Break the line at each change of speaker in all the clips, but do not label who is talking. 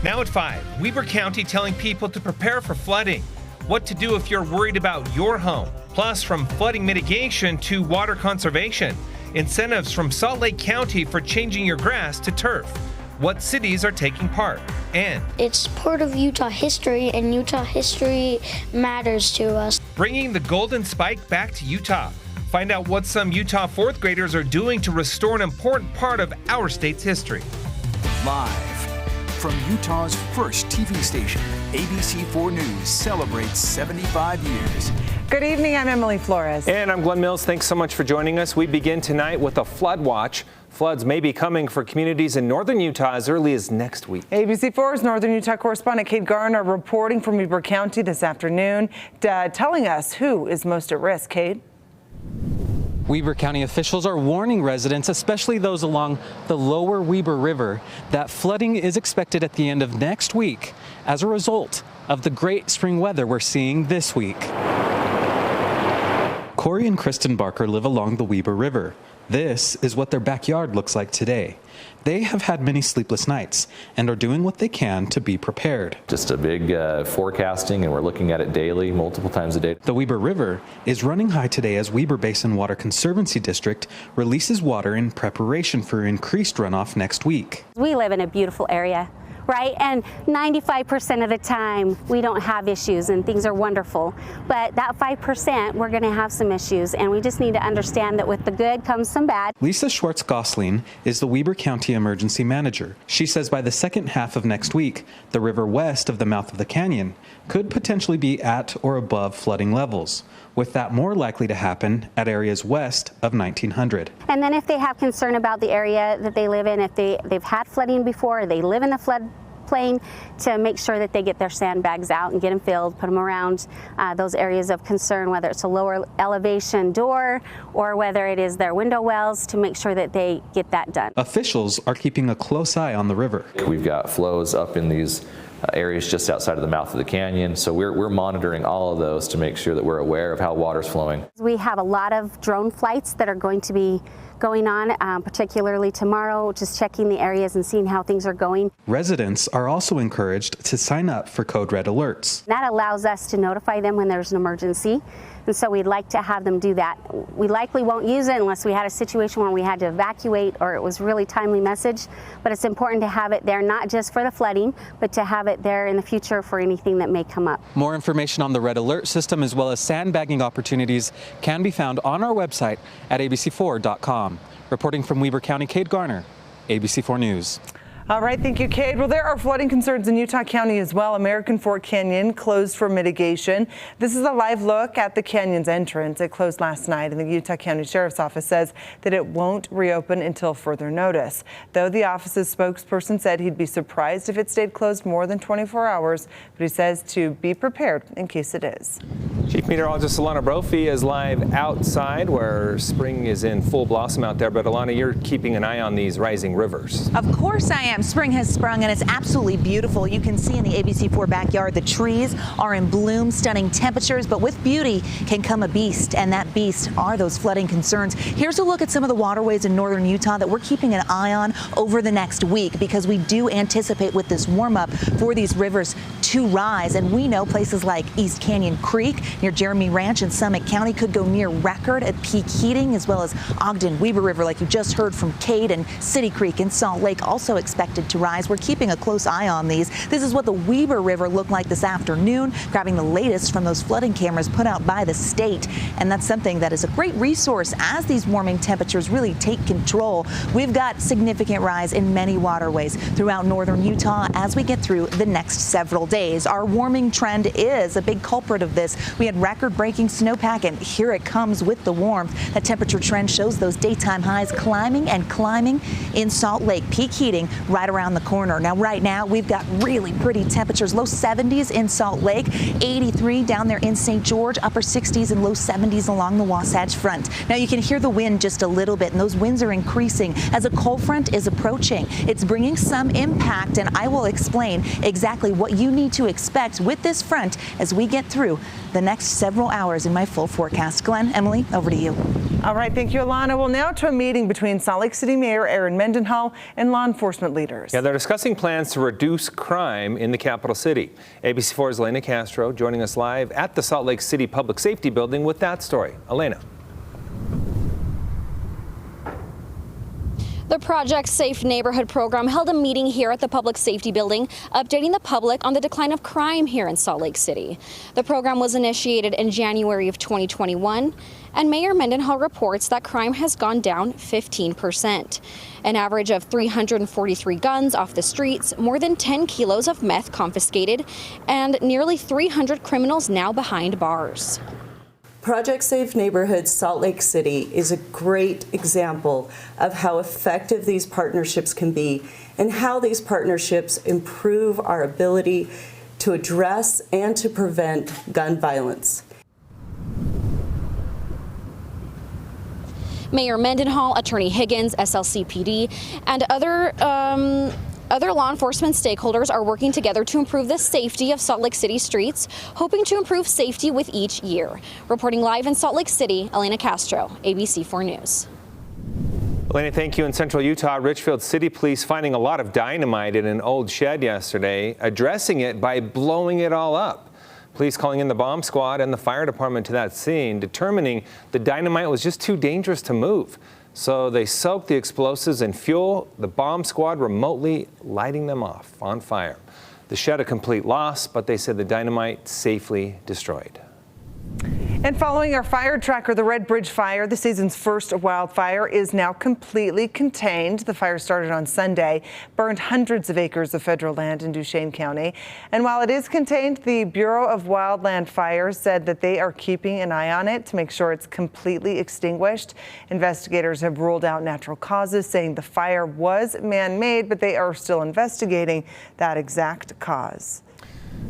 Now at 5, Weber County telling people to prepare for flooding. What to do if you're worried about your home. Plus, from flooding mitigation to water conservation. Incentives from Salt Lake County for changing your grass to turf. What cities are taking part. And
it's part of Utah history, and Utah history matters to us.
Bringing the Golden Spike back to Utah. Find out what some Utah 4th graders are doing to restore an important part of our state's history.
Live from Utah's first TV station, ABC4 News celebrates 75 years.
Good evening, I'm Emily Flores.
And I'm Glenn Mills. Thanks so much for joining us. We begin tonight with a flood watch. Floods may be coming for communities in northern Utah as early as next week.
ABC4's Northern Utah correspondent Kate Garner reporting from Weber County this afternoon, telling us who is most at risk. Kate?
Weber County officials are warning residents, especially those along the lower Weber River, that flooding is expected at the end of next week as a result of the great spring weather we're seeing this week. Corey and Kristen Barker live along the Weber River. This is what their backyard looks like today. They have had many sleepless nights and are doing what they can to be prepared.
Just a big forecasting, and we're looking at it daily, multiple times a day.
The Weber River is running high today as Weber Basin Water Conservancy District releases water in preparation for increased runoff next week.
We live in a beautiful area, right? And 95% of the time we don't have issues and things are wonderful. But that 5%, we're going to have some issues, and we just need to understand that with the good comes some bad.
Lisa Schwartz-Gosling is the Weber County Emergency Manager. She says by the second half of next week, the river west of the mouth of the canyon could potentially be at or above flooding levels, with that more likely to happen at areas west of 1900.
And then if they have concern about the area that they live in, if they've had flooding before, they live in the floodplain, to make sure that they get their sandbags out and get them filled, put them around those areas of concern, whether it's a lower elevation door or whether it is their window wells, to make sure that they get that done.
Officials are keeping a close eye on the river.
We've got flows up in these areas just outside of the mouth of the canyon, so we're monitoring all of those to make sure that we're aware of how water's flowing.
We have a lot of drone flights that are going to be going on, particularly tomorrow, just checking the areas and seeing how things are going.
Residents are also encouraged to sign up for Code Red alerts.
That allows us to notify them when there's an emergency, and so we'd like to have them do that. We likely won't use it unless we had a situation where we had to evacuate or it was really timely message, but it's important to have it there, not just for the flooding, but to have it there in the future for anything that may come up.
More information on the Red Alert system as well as sandbagging opportunities can be found on our website at abc4.com. Reporting from Weber County, Kate Garner, ABC4 News.
All right, thank you, Kate. Well, there are flooding concerns in Utah County as well. American Fork Canyon closed for mitigation. This is a live look at the canyon's entrance. It closed last night, and the Utah County Sheriff's Office says that it won't reopen until further notice. Though the office's spokesperson said he'd be surprised if it stayed closed more than 24 hours, but he says to be prepared in case it is.
Chief Meteorologist Alana Brophy is live outside where spring is in full blossom out there. But Alana, you're keeping an eye on these rising rivers.
Of course I am. Spring has sprung and it's absolutely beautiful. You can see in the ABC4 backyard the trees are in bloom, stunning temperatures, but with beauty can come a beast, and that beast are those flooding concerns. Here's a look at some of the waterways in northern Utah that we're keeping an eye on over the next week, because we do anticipate with this warm up for these rivers to rise, and we know places like East Canyon Creek near Jeremy Ranch in Summit County could go near record at peak heating, as well as Ogden Weber River, like you just heard from Kate, and City Creek in Salt Lake also expected to rise. We're keeping a close eye on these. This is what the Weber River looked like this afternoon, grabbing the latest from those flooding cameras put out by the state. And that's something that is a great resource as these warming temperatures really take control. We've got significant rise in many waterways throughout northern Utah as we get through the next several days. Our warming trend is a big culprit of this. We had record-breaking snowpack, and here it comes with the warmth. That temperature trend shows those daytime highs climbing and climbing in Salt Lake. Peak heating right around the corner. Now, right now, we've got really pretty temperatures. Low 70s in Salt Lake, 83 down there in St. George, upper 60s and low 70s along the Wasatch Front. Now, you can hear the wind just a little bit, and those winds are increasing as a cold front is approaching. It's bringing some impact, and I will explain exactly what you need to expect with this front as we get through the next next several hours in my full forecast. Glenn, Emily, over to you.
All right, thank you, Alana. Well, now to a meeting between Salt Lake City Mayor Aaron Mendenhall and law enforcement leaders.
Yeah, they're discussing plans to reduce crime in the capital city. ABC4's Elena Castro joining us live at the Salt Lake City Public Safety Building with that story. Elena.
The Project Safe Neighborhood program held a meeting here at the Public Safety Building, updating the public on the decline of crime here in Salt Lake City. The program was initiated in January of 2021, and Mayor Mendenhall reports that crime has gone down 15%. An average of 343 guns off the streets, more than 10 kilos of meth confiscated, and nearly 300 criminals now behind bars.
Project Safe Neighborhood Salt Lake City is a great example of how effective these partnerships can be and how these partnerships improve our ability to address and to prevent gun violence.
Mayor Mendenhall, Attorney Higgins, SLCPD, and other law enforcement stakeholders are working together to improve the safety of Salt Lake City streets, hoping to improve safety with each year. Reporting live in Salt Lake City, Elena Castro, ABC4 News.
Elena, thank you. In central Utah, Richfield City Police finding a lot of dynamite in an old shed yesterday, addressing it by blowing it all up. Police calling in the bomb squad and the fire department to that scene, determining the dynamite was just too dangerous to move. So they soaked the explosives in fuel, the bomb squad remotely lighting them off on fire. The shed a complete loss, but they said the dynamite safely destroyed.
And following our fire tracker, the Red Bridge fire, the season's first wildfire, is now completely contained. The fire started on Sunday, burned hundreds of acres of federal land in Duchesne County. And while it is contained, the Bureau of Wildland Fires said that they are keeping an eye on it to make sure it's completely extinguished. Investigators have ruled out natural causes, saying the fire was man-made, but they are still investigating that exact cause.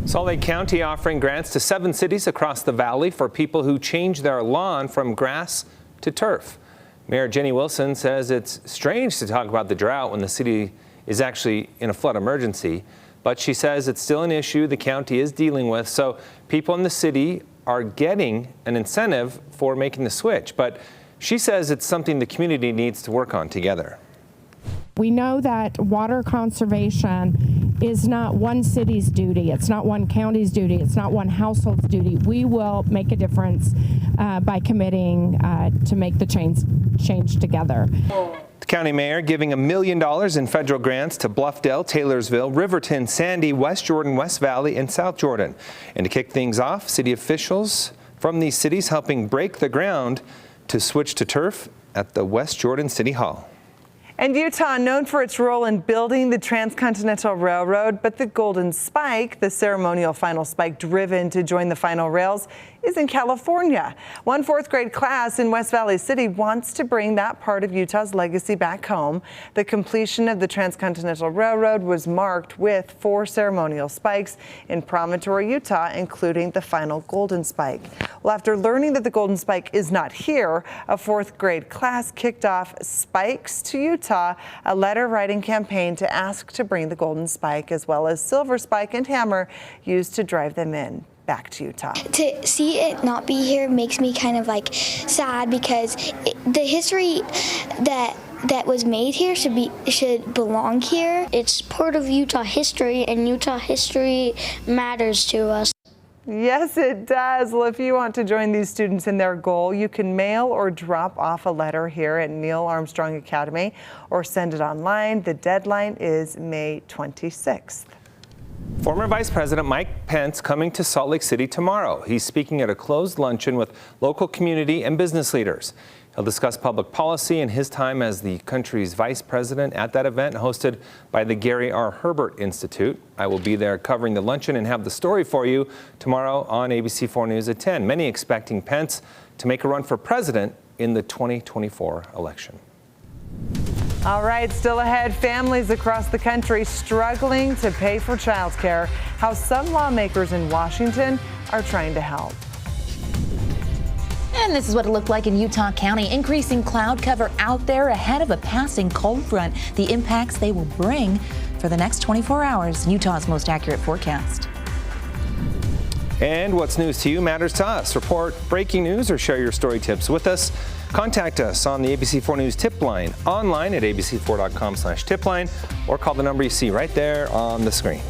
Salt Lake County offering grants to 7 cities across the valley for people who change their lawn from grass to turf. Mayor Jenny Wilson says it's strange to talk about the drought when the city is actually in a flood emergency, but she says it's still an issue the county is dealing with, so people in the city are getting an incentive for making the switch. But she says it's something the community needs to work on together.
We know that water conservation is not one city's duty. It's not one county's duty. It's not one household's duty. We will make a difference by committing to make the change together.
The county mayor giving $1 million in federal grants to Bluffdale, Taylorsville, Riverton, Sandy, West Jordan, West Valley, and South Jordan. And to kick things off, city officials from these cities helping break the ground to switch to turf at the West Jordan City Hall.
And Utah, known for its role in building the Transcontinental Railroad, but the Golden Spike, the ceremonial final spike driven to join the final rails, is in California. One 4th grade class in West Valley City wants to bring that part of Utah's legacy back home. The completion of the Transcontinental Railroad was marked with 4 ceremonial spikes in Promontory, Utah, including the final Golden Spike. Well, after learning that the Golden Spike is not here, a 4th grade class kicked off Spikes to Utah, a letter writing campaign to ask to bring the Golden Spike as well as Silver Spike and Hammer used to drive them in. Back to Utah.
To see it not be here makes me kind of like sad because the history that was made here should belong here. It's part of Utah history, and Utah history matters to us.
Yes, it does. Well, if you want to join these students in their goal, you can mail or drop off a letter here at Neil Armstrong Academy or send it online. The deadline is May 26th.
Former Vice President Mike Pence coming to Salt Lake City tomorrow. He's speaking at a closed luncheon with local community and business leaders. He'll discuss public policy and his time as the country's vice president at that event hosted by the Gary R. Herbert Institute. I will be there covering the luncheon and have the story for you tomorrow on ABC4 News at 10. Many expecting Pence to make a run for president in the 2024 election.
All right, still ahead, families across the country struggling to pay for childcare. How some lawmakers in Washington are trying to help.
And this is what it looked like in Utah County. Increasing cloud cover out there ahead of a passing cold front. The impacts they will bring for the next 24 hours. Utah's most accurate forecast.
And what's news to you matters to us. Report breaking news or share your story tips with us. Contact us on the ABC4 News tip line, online at abc4.com/tipline, or call the number you see right there on the screen.